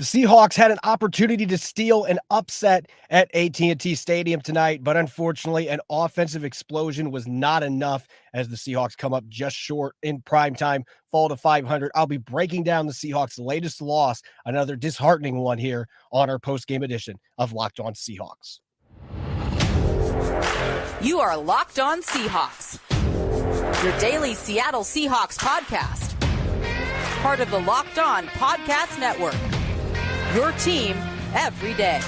The Seahawks had an opportunity to steal an upset at AT&T Stadium tonight, but unfortunately, an offensive explosion was not enough as the Seahawks come up just short in primetime, fall to 500. I'll be breaking down the Seahawks' latest loss, another disheartening one here on our post-game edition of Locked On Seahawks. You are Locked On Seahawks, your daily Seattle Seahawks podcast, part of the Locked On Podcast Network. Your team every day.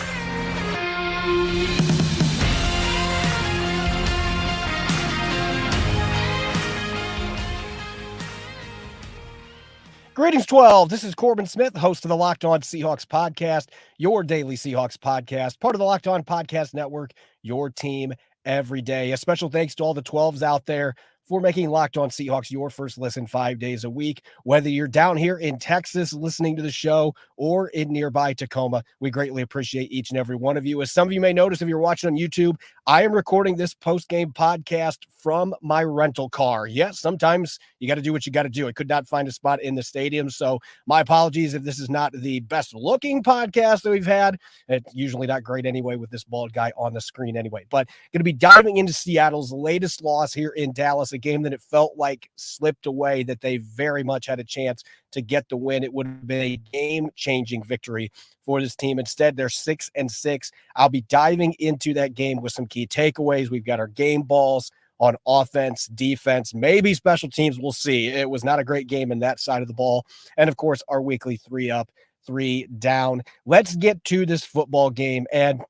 Greetings, 12. This is Corbin Smith, host of the Locked On Seahawks podcast, your daily Seahawks podcast, part of the Locked On Podcast Network, your team every day. A special thanks to all the 12s out there for making Locked On Seahawks your first listen 5 days a week. Whether you're down here in Texas listening to the show or in nearby Tacoma, we greatly appreciate each and every one of you. As some of you may notice if you're watching on YouTube, I am recording this post-game podcast from my rental car. Yes, sometimes you got to do what you got to do. I could not find a spot in the stadium, so my apologies if this is not the best-looking podcast that we've had. It's usually not great anyway with this bald guy on the screen anyway. But going to be diving into Seattle's latest loss here in Dallas, a game that it felt like slipped away, that they very much had a chance to get the win. It would have been a game-changing victory for this team. Instead, they're 6-6. I'll be diving into that game with some key takeaways. We've got our game balls on offense, defense, maybe special teams. We'll see. It was not a great game in that side of the ball. And of course, our weekly 3 up, 3 down. Let's get to this football game. And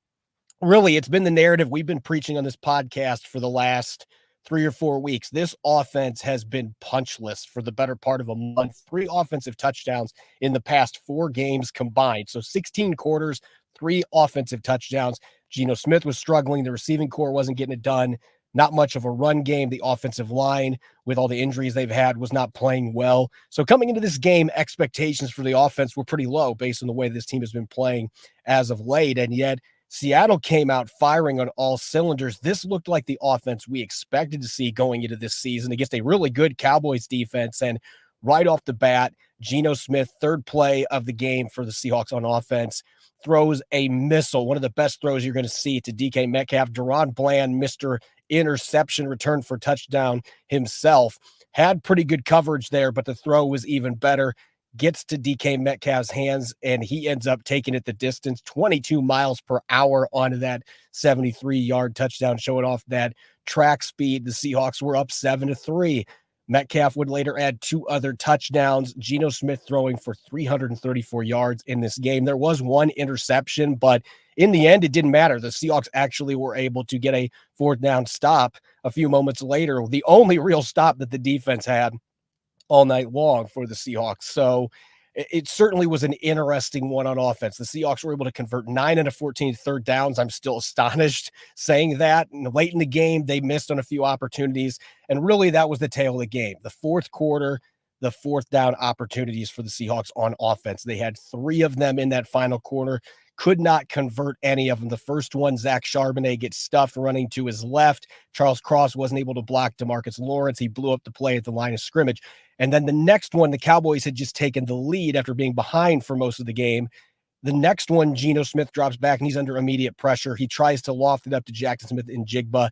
really, it's been the narrative we've been preaching on this podcast for the last 3 or 4 weeks. This offense has been punchless for the better part of a month. 3 offensive touchdowns in the past 4 games combined. So 16 quarters, 3 offensive touchdowns. Gino Smith was struggling. The receiving core wasn't getting it done. Not much of a run game. The offensive line, with all the injuries they've had, was not playing well. So coming into this game, expectations for the offense were pretty low based on the way this team has been playing as of late. And yet Seattle came out firing on all cylinders. This looked like the offense we expected to see going into this season against a really good Cowboys defense. And right off the bat, Gino Smith, third play of the game for the Seahawks on offense, throws a missile, one of the best throws you're going to see to DK Metcalf. Deron Bland, Mr. Interception return for touchdown himself. Had pretty good coverage there, but the throw was even better. Gets to DK Metcalf's hands, and he ends up taking it the distance, 22 miles per hour onto that 73-yard touchdown, showing off that track speed. The Seahawks were up 7-3. Metcalf would later add 2 other touchdowns. Gino Smith throwing for 334 yards in this game. There was 1 interception, but in the end, it didn't matter. The Seahawks actually were able to get a 4th down stop a few moments later, the only real stop that the defense had all night long for the Seahawks. So it certainly was an interesting one on offense. The Seahawks were able to convert 9 out of 14 third downs. I'm still astonished saying that. And late in the game, they missed on a few opportunities. And really, that was the tail of the game. The fourth quarter, the 4th down opportunities for the Seahawks on offense. They had 3 of them in that final quarter. Could not convert any of them. The first one, Zach Charbonnet gets stuffed running to his left. Charles Cross wasn't able to block DeMarcus Lawrence. He blew up the play at the line of scrimmage. And then the next one, the Cowboys had just taken the lead after being behind for most of the game. The next one, Gino Smith drops back and he's under immediate pressure. He tries to loft it up to Jackson Smith in Jigba,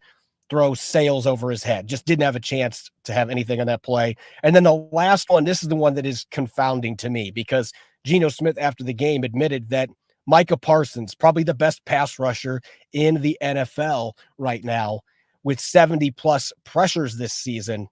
throw sails over his head. Just didn't have a chance to have anything on that play. And then the last one, this is the one that is confounding to me because Gino Smith after the game admitted that Micah Parsons, probably the best pass rusher in the NFL right now with 70-plus pressures this season,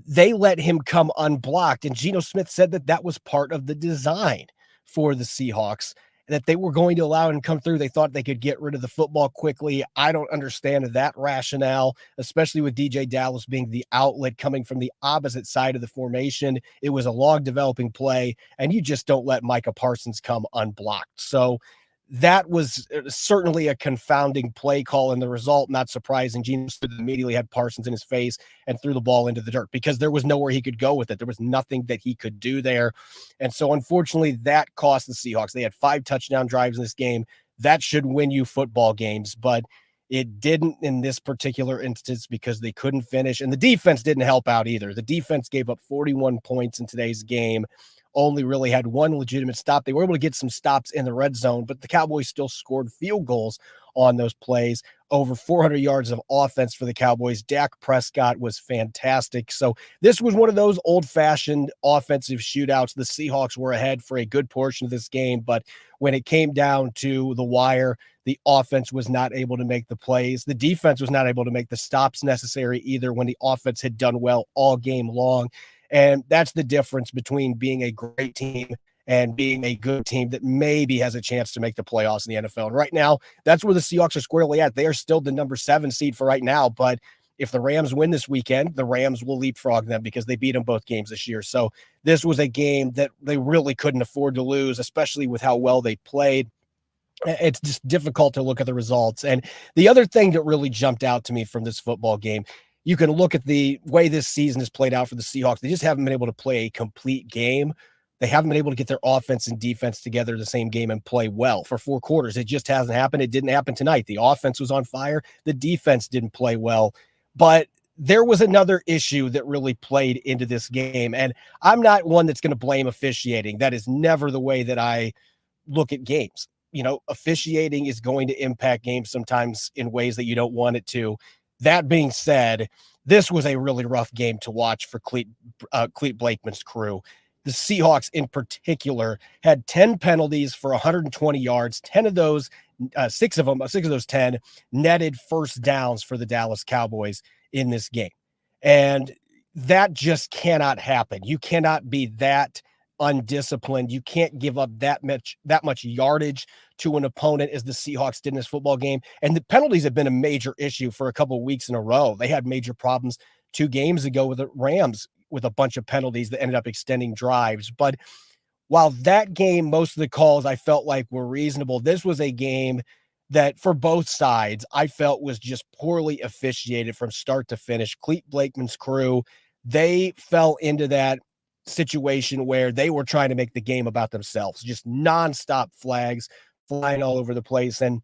they let him come unblocked. And Gino Smith said that that was part of the design for the Seahawks, that they were going to allow him to come through. They thought they could get rid of the football quickly. I don't understand that rationale, especially with DJ Dallas being the outlet coming from the opposite side of the formation. It was a long developing play, and you just don't let Micah Parsons come unblocked. So that was certainly a confounding play call, and the result, not surprising. Gino Smith immediately had Parsons in his face and threw the ball into the dirt because there was nowhere he could go with it. There was nothing that he could do there. And so, unfortunately, that cost the Seahawks. They had 5 touchdown drives in this game. That should win you football games, but it didn't in this particular instance because they couldn't finish, and the defense didn't help out either. The defense gave up 41 points in today's game. only really had one legitimate stop. They were able to get some stops in the red zone, but the Cowboys still scored field goals on those plays. Over 400 yards of offense for the Cowboys. Dak Prescott was fantastic. So this was one of those old-fashioned offensive shootouts. The Seahawks were ahead for a good portion of this game, but when it came down to the wire, the offense was not able to make the plays. The defense was not able to make the stops necessary either when the offense had done well all game long. And that's the difference between being a great team and being a good team that maybe has a chance to make the playoffs in the NFL. And right now, that's where the Seahawks are squarely at. They are still the number 7 seed for right now, but if the Rams win this weekend, the Rams will leapfrog them because they beat them both games this year. So this was a game that they really couldn't afford to lose, especially with how well they played. It's just difficult to look at the results. And the other thing that really jumped out to me from this football game, you can look at the way this season has played out for the Seahawks. They just haven't been able to play a complete game. They haven't been able to get their offense and defense together the same game and play well for 4 quarters. It just hasn't happened. It didn't happen tonight. The offense was on fire. The defense didn't play well. But there was another issue that really played into this game. And I'm not one that's going to blame officiating. That is never the way that I look at games. You know, officiating is going to impact games sometimes in ways that you don't want it to. That being said, this was a really rough game to watch for Clete Blakeman's crew. The Seahawks in particular had 10 penalties for 120 yards. 10 of those, 6 of those 10 netted first downs for the Dallas Cowboys in this game. And that just cannot happen. You cannot be that undisciplined. You can't give up that much yardage to an opponent as the Seahawks did in this football game. And the penalties have been a major issue for a couple of weeks in a row. They had major problems 2 games ago with the Rams with a bunch of penalties that ended up extending drives. But while that game, most of the calls I felt like were reasonable, this was a game that for both sides, I felt was just poorly officiated from start to finish. Clete Blakeman's crew, they fell into that situation where they were trying to make the game about themselves, just nonstop flags flying all over the place. And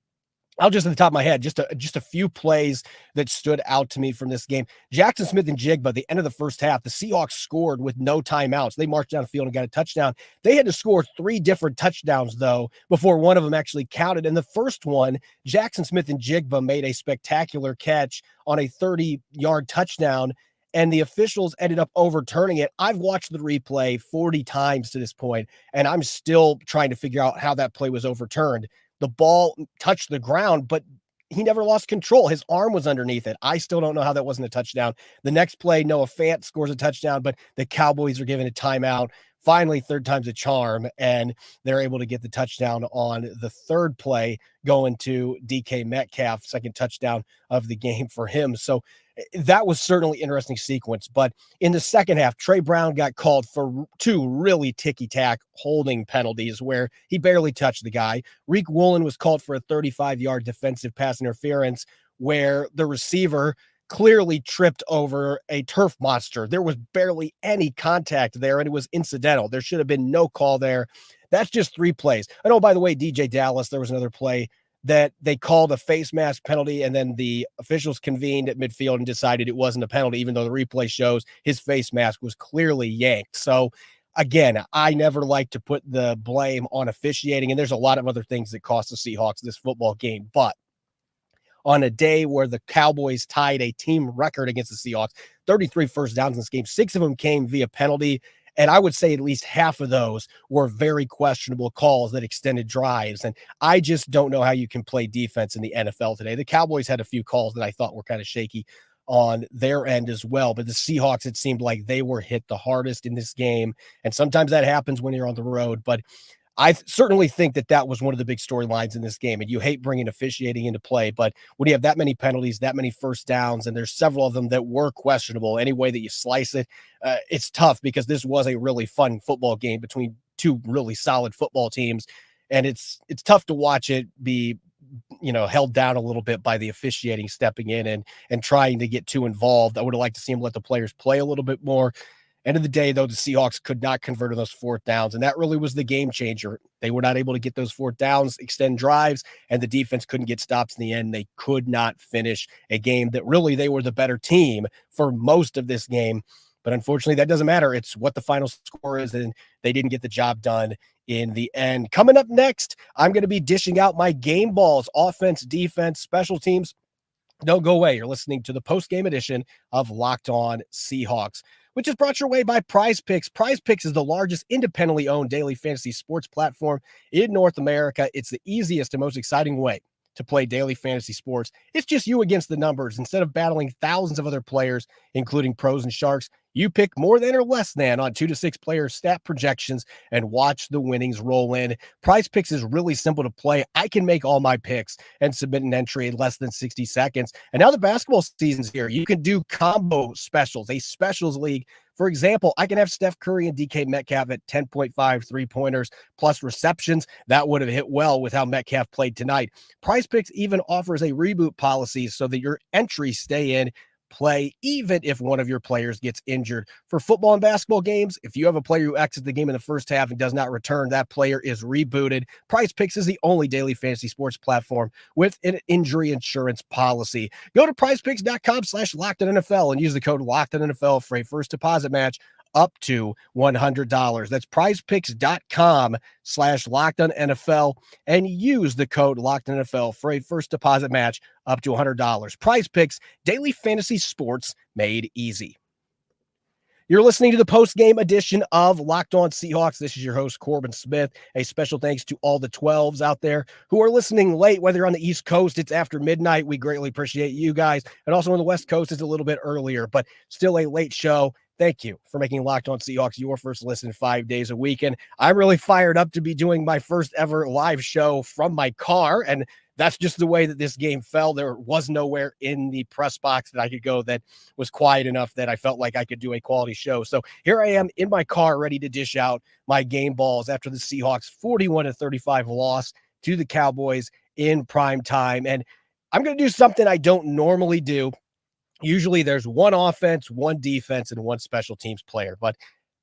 I'll just at the top of my head, just a few plays that stood out to me from this game. Jackson Smith and Jigba, at the end of the first half, the Seahawks scored with no timeouts. They marched down the field and got a touchdown. They had to score 3 different touchdowns, though, before one of them actually counted. And the first one, Jackson Smith and Jigba made a spectacular catch on a 30-yard touchdown, and the officials ended up overturning it. I've watched the replay 40 times to this point, and I'm still trying to figure out how that play was overturned. The ball touched the ground, but he never lost control. His arm was underneath it. I still don't know how that wasn't a touchdown. The next play, Noah Fant scores a touchdown, but the Cowboys are given a timeout. Finally, third time's a charm, and they're able to get the touchdown on the third play, going to DK Metcalf, second touchdown of the game for him. So that was certainly an interesting sequence. But in the second half, Trey Brown got called for 2 really ticky-tack holding penalties where he barely touched the guy. Reek Woolen was called for a 35-yard defensive pass interference where the receiver clearly tripped over a turf monster. There was barely any contact there, and it was incidental. There should have been no call there. That's just 3 plays. I know, by the way, DJ Dallas, there was another play that they called a face mask penalty, and then the officials convened at midfield and decided it wasn't a penalty, even though the replay shows his face mask was clearly yanked. So again, I never like to put the blame on officiating, and there's a lot of other things that cost the Seahawks this football game. But on a day where the Cowboys tied a team record against the Seahawks, 33 first downs in this game, 6 of them came via penalty. And I would say at least half of those were very questionable calls that extended drives. And I just don't know how you can play defense in the NFL today. The Cowboys had a few calls that I thought were kind of shaky on their end as well. But the Seahawks, it seemed like they were hit the hardest in this game. And sometimes that happens when you're on the road. But I certainly think that that was one of the big storylines in this game. And you hate bringing officiating into play, but when you have that many penalties, that many first downs, and there's several of them that were questionable any way that you slice it, it's tough because this was a really fun football game between 2 really solid football teams. And it's tough to watch it be, held down a little bit by the officiating stepping in and trying to get too involved. I would have liked to see him let the players play a little bit more. End of the day, though, the Seahawks could not convert on those 4th downs, and that really was the game changer. They were not able to get those 4th downs, extend drives, and the defense couldn't get stops in the end. They could not finish a game that really they were the better team for most of this game. But unfortunately, that doesn't matter. It's what the final score is, and they didn't get the job done in the end. Coming up next, I'm going to be dishing out my game balls, offense, defense, special teams. Don't go away. You're listening to the post-game edition of Locked On Seahawks, which is brought your way by PrizePicks. PrizePicks is the largest independently owned daily fantasy sports platform in North America. It's the easiest and most exciting way to play daily fantasy sports. It's just you against the numbers. Instead of battling thousands of other players, including pros and sharks, you pick more than or less than on 2 to 6 player stat projections and watch the winnings roll in. PrizePicks is really simple to play. I can make all my picks and submit an entry in less than 60 seconds. And now the basketball season's here. You can do combo specials, a specials league. For example, I can have Steph Curry and DK Metcalf at 10.5 3-pointers plus receptions. That would have hit well with how Metcalf played tonight. PrizePicks even offers a reboot policy so that your entries stay in play even if one of your players gets injured. For football and basketball games, if you have a player who exits the game in the first half and does not return, that player is rebooted. PrizePicks is the only daily fantasy sports platform with an injury insurance policy. Go to prizepicks.com/LockedOnNFL and use the code LockedOnNFL for a first deposit match up to $100. That's prizepicks.com/LockedOnNFL and use the code LockedOnNFL for a first deposit match up to $100. PrizePicks, daily fantasy sports made easy. You're listening to the post-game edition of Locked On Seahawks. This is your host, Corbin Smith. A special thanks to all the 12s out there who are listening late, whether you're on the East Coast, it's after midnight. We greatly appreciate you guys. And also on the West Coast, it's a little bit earlier, but still a late show. Thank you for making Locked On Seahawks your first listen 5 days a week. And I'm really fired up to be doing my first ever live show from my car. And that's just the way that this game fell. There was nowhere in the press box that I could go that was quiet enough that I felt like I could do a quality show. So here I am in my car ready to dish out my game balls after the Seahawks 41-35 loss to the Cowboys in prime time. And I'm going to do something I don't normally do. Usually there's one offense, one defense, and one special teams player. But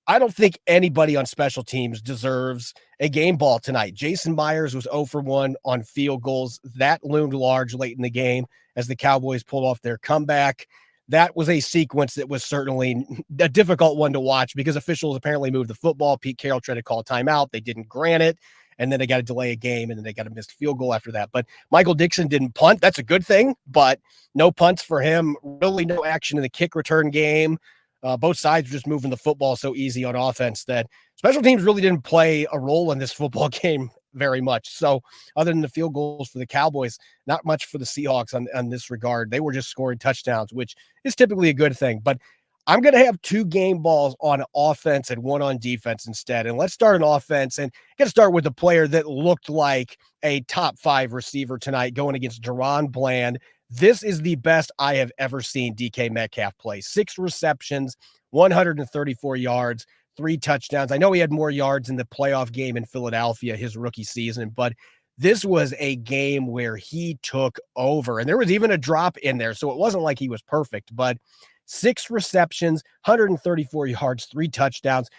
I don't think anybody on special teams deserves a game ball tonight. Jason Myers was 0 for 1 on field goals. That loomed large late in the game as the Cowboys pulled off their comeback. That was a sequence that was certainly a difficult one to watch because officials apparently moved the football. Pete Carroll tried to call a timeout. They didn't grant it. And then they got to delay a game, and then they got a missed field goal after that. But Michael Dixon didn't punt. That's a good thing, but no punts for him. Really no action in the kick return game. Both sides were just moving the football so easy on offense that special teams really didn't play a role in this football game very much. So other than the field goals for the Cowboys, not much for the Seahawks on this regard. They were just scoring touchdowns, which is typically a good thing. But I'm going to have 2 game balls on offense and 1 on defense instead. And let's start on offense. And I'm going to start with the player that looked like a top 5 receiver tonight going against Jiren Bland. This is the best I have ever seen DK Metcalf play. 6 receptions, 134 yards, 3 touchdowns. I know he had more yards in the playoff game in Philadelphia, his rookie season, but this was a game where he took over. And there was even a drop in there, so it wasn't like he was perfect, but 6 receptions, 134 yards, 3 touchdowns.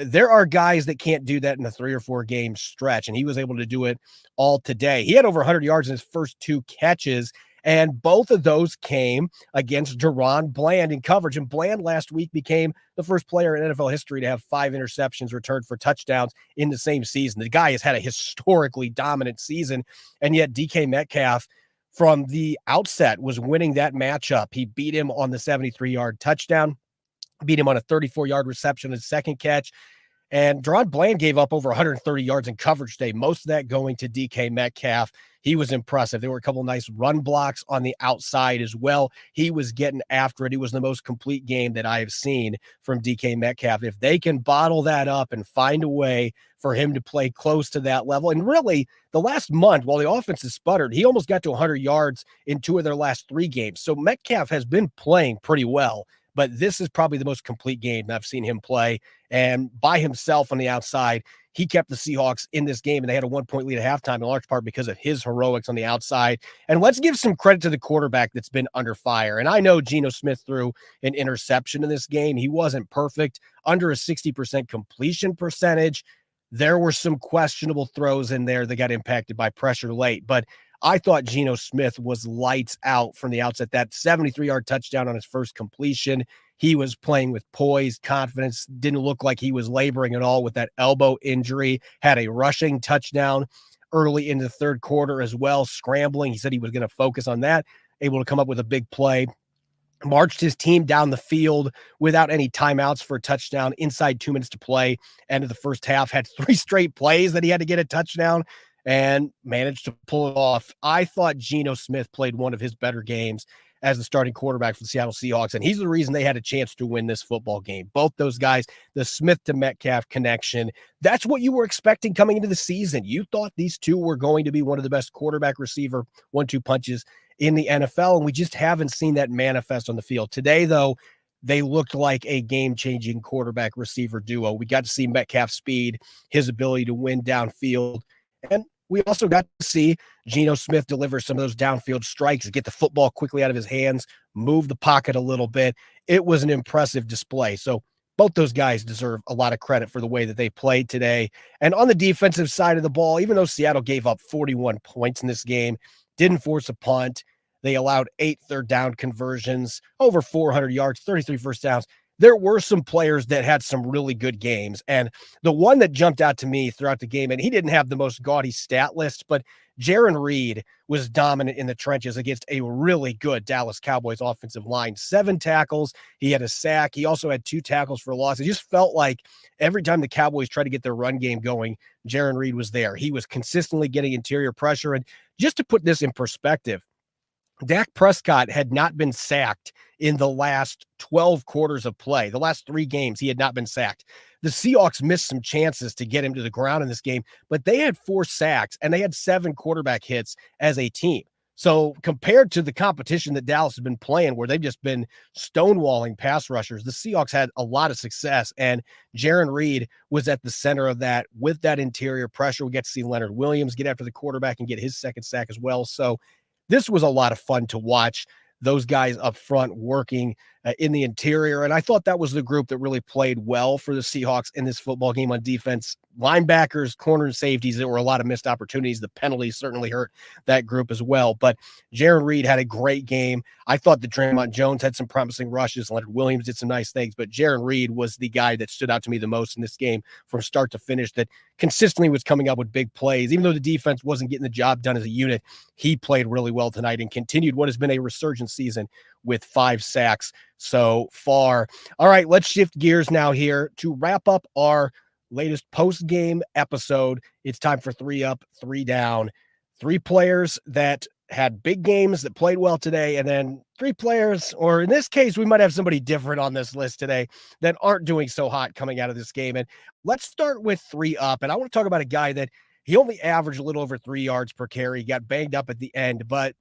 There are guys that can't do that in a 3 or 4 game stretch, and he was able to do it all today. He had over 100 yards in his first 2 catches, and both of those came against Jiren Bland in coverage. And Bland last week became the first player in NFL history to have 5 interceptions returned for touchdowns in the same season. The guy has had a historically dominant season, and yet DK Metcalf from the outset was winning that matchup. He beat him on the 73-yard touchdown, beat him on a 34-yard reception, his second catch. And Jiren Bland gave up over 130 yards in coverage today, most of that going to DK Metcalf. He was impressive. There were a couple nice run blocks on the outside as well. He was getting after it. It was the most complete game that I have seen from DK Metcalf. If they can bottle that up and find a way for him to play close to that level, and really the last month, while the offense has sputtered, he almost got to 100 yards in 2 of their last 3 games. So Metcalf has been playing pretty well, but this is probably the most complete game I've seen him play. And by himself on the outside, he kept the Seahawks in this game, and they had a 1-point lead at halftime in large part because of his heroics on the outside. And let's give some credit to the quarterback that's been under fire. And I know Gino Smith threw an interception in this game. He wasn't perfect, under a 60% completion percentage. There were some questionable throws in there that got impacted by pressure late, but I thought Gino Smith was lights out from the outset. That 73-yard touchdown on his first completion, He was playing with poise, confidence, didn't look like he was laboring at all with that elbow injury, had a rushing touchdown early in the third quarter as well, scrambling. He said he was going to focus on that, able to come up with a big play. Marched his team down the field without any timeouts for a touchdown inside 2 minutes to play. End of the first half, had 3 straight plays that he had to get a touchdown and managed to pull it off. I thought Gino Smith played one of his better games as the starting quarterback for the Seattle Seahawks, and he's the reason they had a chance to win this football game. Both those guys, the Smith to Metcalf connection, that's what you were expecting coming into the season. You thought these two were going to be one of the best quarterback receiver 1-2 punches in the NFL, and we just haven't seen that manifest on the field. Today, though, they looked like a game-changing quarterback receiver duo. We got to see Metcalf's speed, his ability to win downfield, and we also got to see Gino Smith deliver some of those downfield strikes, get the football quickly out of his hands, move the pocket a little bit. It was an impressive display. So both those guys deserve a lot of credit for the way that they played today. And on the defensive side of the ball, even though Seattle gave up 41 points in this game, didn't force a punt, they allowed 8 third down conversions, over 400 yards, 33 first downs. There were some players that had some really good games. And the one that jumped out to me throughout the game, and he didn't have the most gaudy stat list, but Jiren Reed was dominant in the trenches against a really good Dallas Cowboys offensive line. 7 tackles. He had a sack. He also had 2 tackles for loss. It just felt like every time the Cowboys tried to get their run game going, Jiren Reed was there. He was consistently getting interior pressure. And just to put this in perspective, Dak Prescott had not been sacked in the last 12 quarters of play. The last 3 games, he had not been sacked. The Seahawks missed some chances to get him to the ground in this game, but they had 4 sacks and they had 7 quarterback hits as a team. So compared to the competition that Dallas has been playing, where they've just been stonewalling pass rushers, the Seahawks had a lot of success, and Jiren Reed was at the center of that with that interior pressure. We get to see Leonard Williams get after the quarterback and get his second sack as well. So this was a lot of fun to watch, those guys up front working in the interior. And I thought that was the group that really played well for the Seahawks in this football game on defense. Linebackers, corner, and safeties, there were a lot of missed opportunities. The penalties certainly hurt that group as well. But Jiren Reed had a great game. I thought that Draymond Jones had some promising rushes. Leonard Williams did some nice things. But Jiren Reed was the guy that stood out to me the most in this game from start to finish, that consistently was coming up with big plays. Even though the defense wasn't getting the job done as a unit, he played really well tonight and continued what has been a resurgent season with 5 sacks so far. All right, let's shift gears now here to wrap up our latest post-game episode. It's time for 3 up, 3 down. 3 players that had big games that played well today, and then 3 players, or in this case, we might have somebody different on this list today that aren't doing so hot coming out of this game. And let's start with 3 up. And I want to talk about a guy that he only averaged a little over 3 yards per carry. He got banged up at the end, but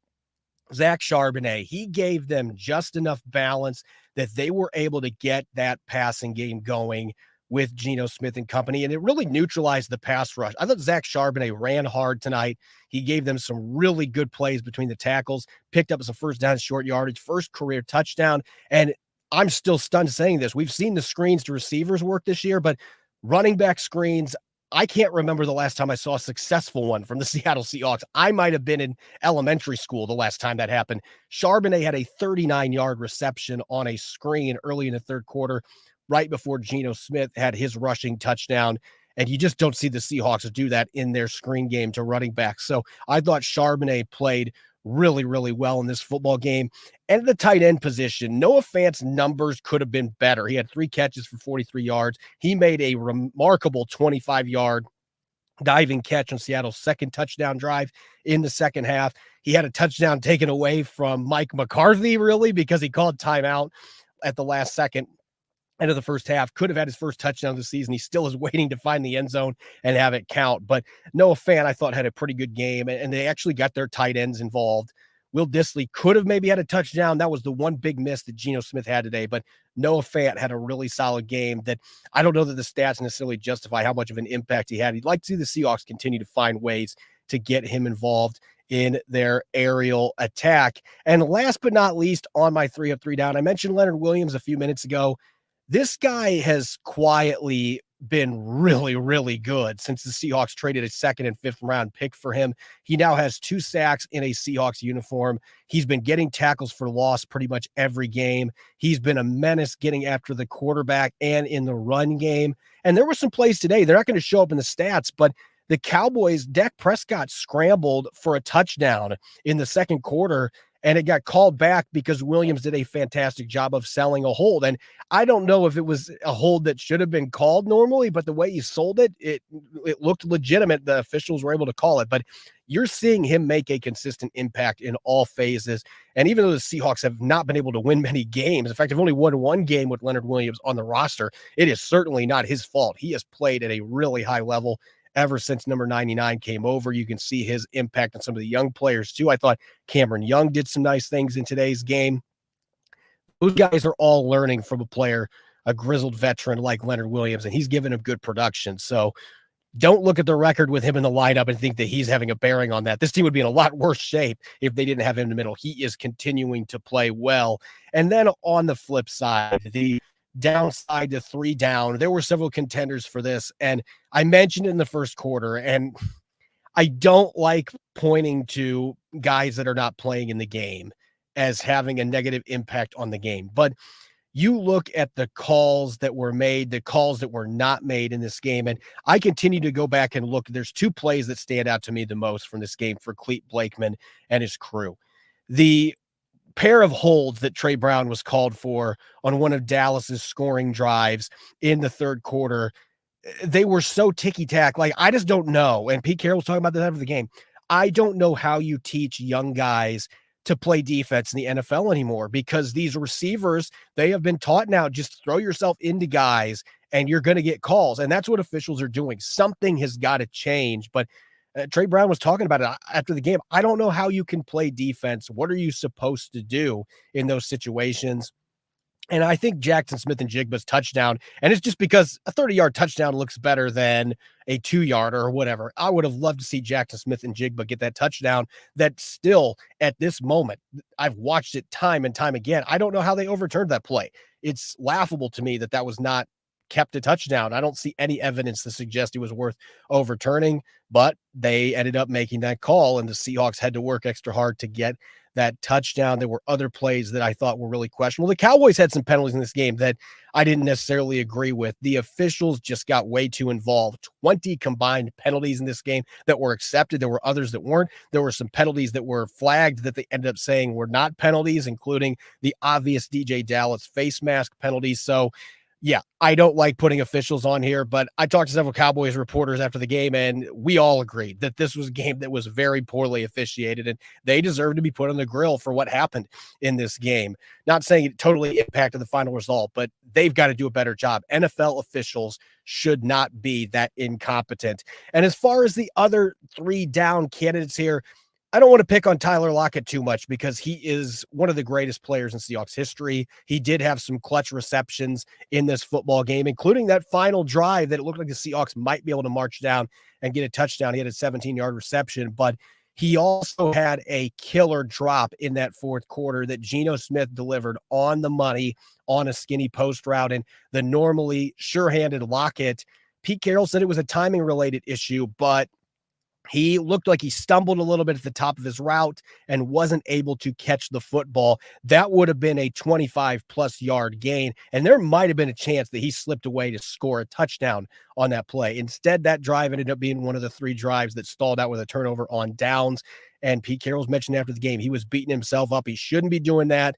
Zach Charbonnet, he gave them just enough balance that they were able to get that passing game going with Gino Smith and company, and it really neutralized the pass rush. I thought Zach Charbonnet ran hard tonight. He gave them some really good plays between the tackles, picked up some first down, short yardage, first career touchdown, and I'm still stunned saying this. We've seen the screens to receivers work this year, but running back screens, I can't remember the last time I saw a successful one from the Seattle Seahawks. I might have been in elementary school the last time that happened. Charbonnet had a 39-yard reception on a screen early in the third quarter, right before Gino Smith had his rushing touchdown. And you just don't see the Seahawks do that in their screen game to running backs. So I thought Charbonnet played really, really well in this football game. And the tight end position, Noah Fant's numbers could have been better. He had 3 catches for 43 yards. He made a remarkable 25-yard diving catch on Seattle's second touchdown drive in the second half. He had a touchdown taken away from Mike McCarthy, really, because he called timeout at the last second. End of the first half, could have had his first touchdown of the season. He still is waiting to find the end zone and have it count. But Noah Fant, I thought, had a pretty good game, and they actually got their tight ends involved. Will Dissly could have maybe had a touchdown. That was the one big miss that Gino Smith had today. But Noah Fant had a really solid game that I don't know that the stats necessarily justify how much of an impact he had. He'd like to see the Seahawks continue to find ways to get him involved in their aerial attack. And last but not least, on my 3 up, 3 down, I mentioned Leonard Williams a few minutes ago. This guy has quietly been really, really good since the Seahawks traded a 2nd and 5th round pick for him. He now has 2 sacks in a Seahawks uniform. He's been getting tackles for loss pretty much every game. He's been a menace getting after the quarterback and in the run game. And there were some plays today. They're not going to show up in the stats, but the Cowboys, Dak Prescott scrambled for a touchdown in the second quarter, and it got called back because Williams did a fantastic job of selling a hold. And I don't know if it was a hold that should have been called normally, but the way he sold it, it looked legitimate. The officials were able to call it, but you're seeing him make a consistent impact in all phases. And even though the Seahawks have not been able to win many games, in fact, they've only won 1 game with Leonard Williams on the roster, it is certainly not his fault. He has played at a really high level ever since number 99 came over. You can see his impact on some of the young players too. I thought Cameron Young did some nice things in today's game. Those guys are all learning from a player, a grizzled veteran like Leonard Williams, and he's given him good production. So don't look at the record with him in the lineup and think that he's having a bearing on that. This team would be in a lot worse shape if they didn't have him in the middle. He is continuing to play well. And then on the flip side, the downside to 3 down, there were several contenders for this, and I mentioned in the first quarter, and I don't like pointing to guys that are not playing in the game as having a negative impact on the game, but you look at the calls that were made, the calls that were not made in this game, and I continue to go back and look. There's 2 plays that stand out to me the most from this game for Clete Blakeman and his crew. The pair of holds that Trey Brown was called for on one of Dallas's scoring drives in the third quarter, they were so ticky-tack. Like, I just don't know. And Pete Carroll was talking about that after the game. I don't know how you teach young guys to play defense in the NFL anymore, because these receivers, they have been taught now, just throw yourself into guys and you're going to get calls. And that's what officials are doing. Something has got to change. But Trey Brown was talking about it after the game. I don't know how you can play defense. What are you supposed to do in those situations? And I think Jackson Smith-Njigba's touchdown, and it's just because a 30-yard touchdown looks better than a 2-yarder or whatever. I would have loved to see Jackson Smith-Njigba get that touchdown that still, at this moment, I've watched it time and time again. I don't know how they overturned that play. It's laughable to me that that was not kept a touchdown. I don't see any evidence to suggest it was worth overturning, but they ended up making that call, and the Seahawks had to work extra hard to get that touchdown. There were other plays that I thought were really questionable. The Cowboys had some penalties in this game that I didn't necessarily agree with. The officials just got way too involved. 20 combined penalties in this game that were accepted. There were others that weren't. There were some penalties that were flagged that they ended up saying were not penalties, including the obvious DJ Dallas face mask penalties. So yeah, I don't like putting officials on here, but I talked to several Cowboys reporters after the game, and we all agreed that this was a game that was very poorly officiated, and they deserve to be put on the grill for what happened in this game. Not saying it totally impacted the final result, but they've got to do a better job. NFL officials should not be that incompetent. And as far as the other 3 down candidates here, I don't want to pick on Tyler Lockett too much because he is one of the greatest players in Seahawks history. He did have some clutch receptions in this football game, including that final drive that it looked like the Seahawks might be able to march down and get a touchdown. He had a 17-yard reception, but he also had a killer drop in that fourth quarter that Gino Smith delivered on the money on a skinny post route. And the normally sure-handed Lockett, Pete Carroll said it was a timing-related issue, but he looked like he stumbled a little bit at the top of his route and wasn't able to catch the football. That would have been a 25-plus yard gain, and there might have been a chance that he slipped away to score a touchdown on that play. Instead, that drive ended up being one of the 3 drives that stalled out with a turnover on downs, and Pete Carroll's mentioned after the game, he was beating himself up. He shouldn't be doing that.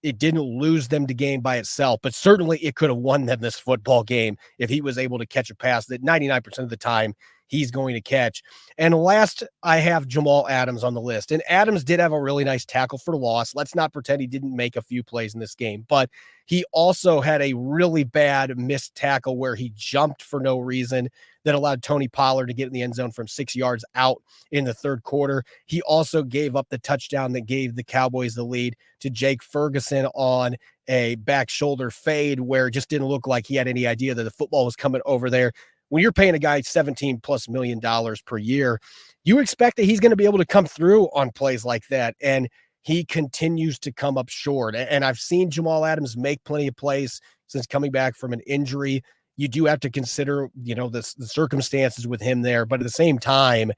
It didn't lose them the game by itself, but certainly it could have won them this football game if he was able to catch a pass that 99% of the time he's going to catch. And last, I have Jamal Adams on the list. And Adams did have a really nice tackle for loss. Let's not pretend he didn't make a few plays in this game, but he also had a really bad missed tackle where he jumped for no reason that allowed Tony Pollard to get in the end zone from 6 yards out in the third quarter. He also gave up the touchdown that gave the Cowboys the lead to Jake Ferguson on a back shoulder fade where it just didn't look like he had any idea that the football was coming over there. When you're paying a guy $17+ million per year, you expect that he's going to be able to come through on plays like that. And he continues to come up short. And I've seen Jamal Adams make plenty of plays since coming back from an injury. you do have to consider, the circumstances with him there. But at the same time,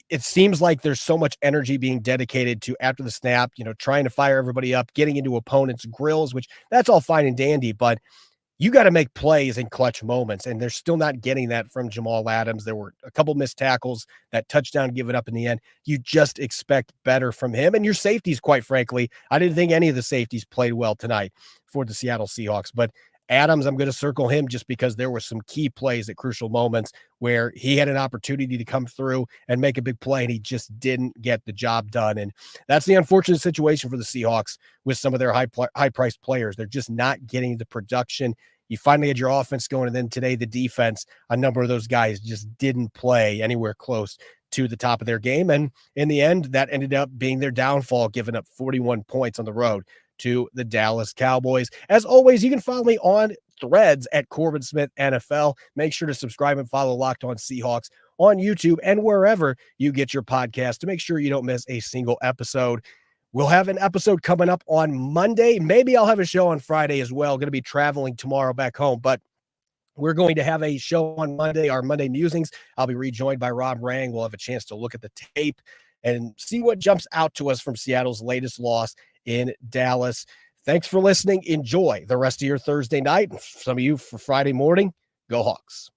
it seems like there's so much energy being dedicated to after the snap, trying to fire everybody up, getting into opponents' grills, which that's all fine and dandy, but you got to make plays in clutch moments, and they're still not getting that from Jamal Adams. There were a couple missed tackles, that touchdown given up in the end. You just expect better from him. And your safeties, quite frankly, I didn't think any of the safeties played well tonight for the Seattle Seahawks, but Adams, I'm going to circle him just because there were some key plays at crucial moments where he had an opportunity to come through and make a big play, and he just didn't get the job done. And that's the unfortunate situation for the Seahawks with some of their high-priced players. They're just not getting the production. You finally had your offense going, and then today the defense, a number of those guys just didn't play anywhere close to the top of their game. And in the end, that ended up being their downfall, giving up 41 points on the road to the Dallas Cowboys. As always, you can follow me on Threads at Corbin Smith NFL. Make sure to subscribe and follow Locked On Seahawks on YouTube and wherever you get your podcast to make sure you don't miss a single episode. We'll have an episode coming up on Monday. Maybe I'll have a show on Friday as well. Going to be traveling tomorrow back home, but we're going to have a show on Monday, our Monday Musings. I'll be rejoined by Rob Rang. We'll have a chance to look at the tape and see what jumps out to us from Seattle's latest loss in Dallas. Thanks for listening. Enjoy the rest of your Thursday night. Some of you for Friday morning. Go Hawks.